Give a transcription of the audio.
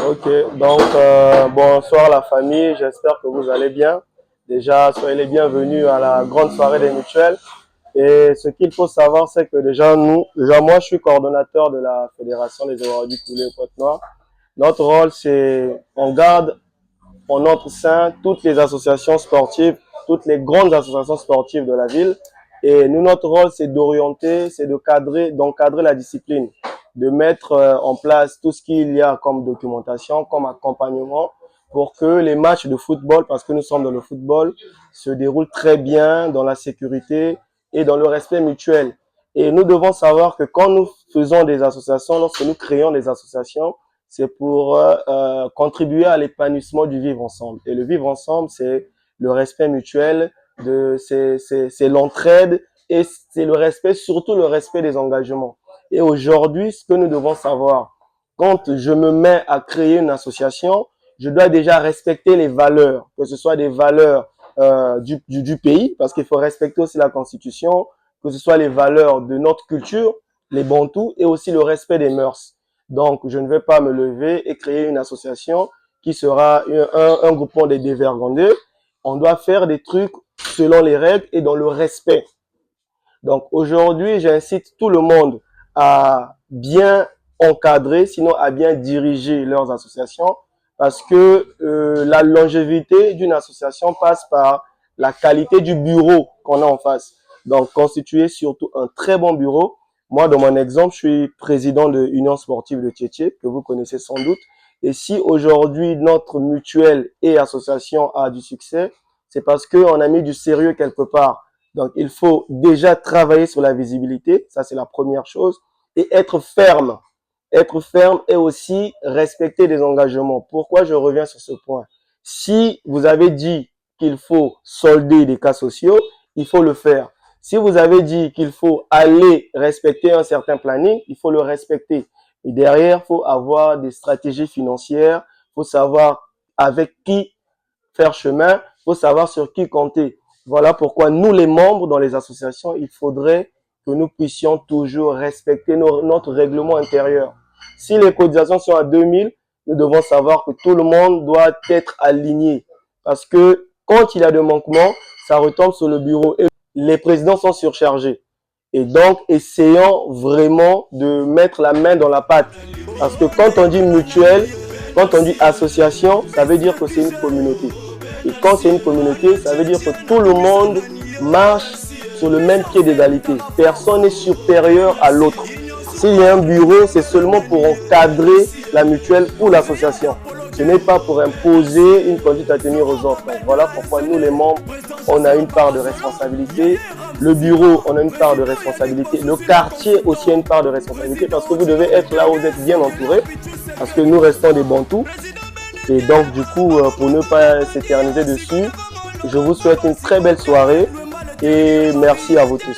Ok, donc bonsoir la famille, j'espère que vous allez bien. Déjà, soyez les bienvenus à la grande soirée des mutuelles. Et ce qu'il faut savoir, c'est que déjà moi, je suis coordonnateur de la Fédération des joueurs du poulet au Pointe-Noire. Notre rôle, c'est on garde en notre sein toutes les associations sportives, toutes les grandes associations sportives de la ville. Et nous, notre rôle, c'est d'orienter, c'est de cadrer, d'encadrer la discipline, de mettre en place tout ce qu'il y a comme documentation, comme accompagnement, pour que les matchs de football, parce que nous sommes dans le football, se déroulent très bien dans la sécurité et dans le respect mutuel. Et nous devons savoir que quand nous faisons des associations, lorsque nous créons des associations, c'est pour contribuer à l'épanouissement du vivre ensemble. Et le vivre ensemble, c'est le respect mutuel, c'est l'entraide et c'est le respect, surtout le respect des engagements. Et aujourd'hui, ce que nous devons savoir, quand je me mets à créer une association, je dois déjà respecter les valeurs, que ce soit des valeurs du pays, parce qu'il faut respecter aussi la Constitution, que ce soit les valeurs de notre culture, les bantous, et aussi le respect des mœurs. Donc, je ne vais pas me lever et créer une association qui sera un groupement des dévergondés. On doit faire des trucs selon les règles et dans le respect. Donc, aujourd'hui, j'incite tout le monde à bien encadrer, sinon à bien diriger leurs associations, parce que la longévité d'une association passe par la qualité du bureau qu'on a en face. Donc, constituer surtout un très bon bureau. Moi, dans mon exemple, je suis président de l'Union sportive de Tchétché, que vous connaissez sans doute. Et si aujourd'hui, notre mutuelle et association a du succès, c'est parce qu'on a mis du sérieux quelque part. Donc, il faut déjà travailler sur la visibilité, ça c'est la première chose, et être ferme. Être ferme et aussi respecter des engagements. Pourquoi je reviens sur ce point? Si vous avez dit qu'il faut solder des cas sociaux, il faut le faire. Si vous avez dit qu'il faut aller respecter un certain planning, il faut le respecter. Et derrière, il faut avoir des stratégies financières, il faut savoir avec qui faire chemin, il faut savoir sur qui compter. Voilà pourquoi nous, les membres dans les associations, il faudrait que nous puissions toujours respecter notre règlement intérieur. Si les cotisations sont à 2000, nous devons savoir que tout le monde doit être aligné. Parce que quand il y a des manquements, ça retombe sur le bureau et les présidents sont surchargés. Et donc, essayons vraiment de mettre la main dans la pâte. Parce que quand on dit mutuelle, quand on dit association, ça veut dire que c'est une communauté. Et quand c'est une communauté, ça veut dire que tout le monde marche sur le même pied d'égalité. Personne n'est supérieur à l'autre. S'il y a un bureau, c'est seulement pour encadrer la mutuelle ou l'association. Ce n'est pas pour imposer une conduite à tenir aux autres. Donc, voilà pourquoi nous, les membres, on a une part de responsabilité. Le bureau, on a une part de responsabilité. Le quartier aussi a une part de responsabilité parce que vous devez être là où vous êtes bien entouré. Parce que nous restons des bantous. Et donc, du coup, pour ne pas s'éterniser dessus, je vous souhaite une très belle soirée et merci à vous tous.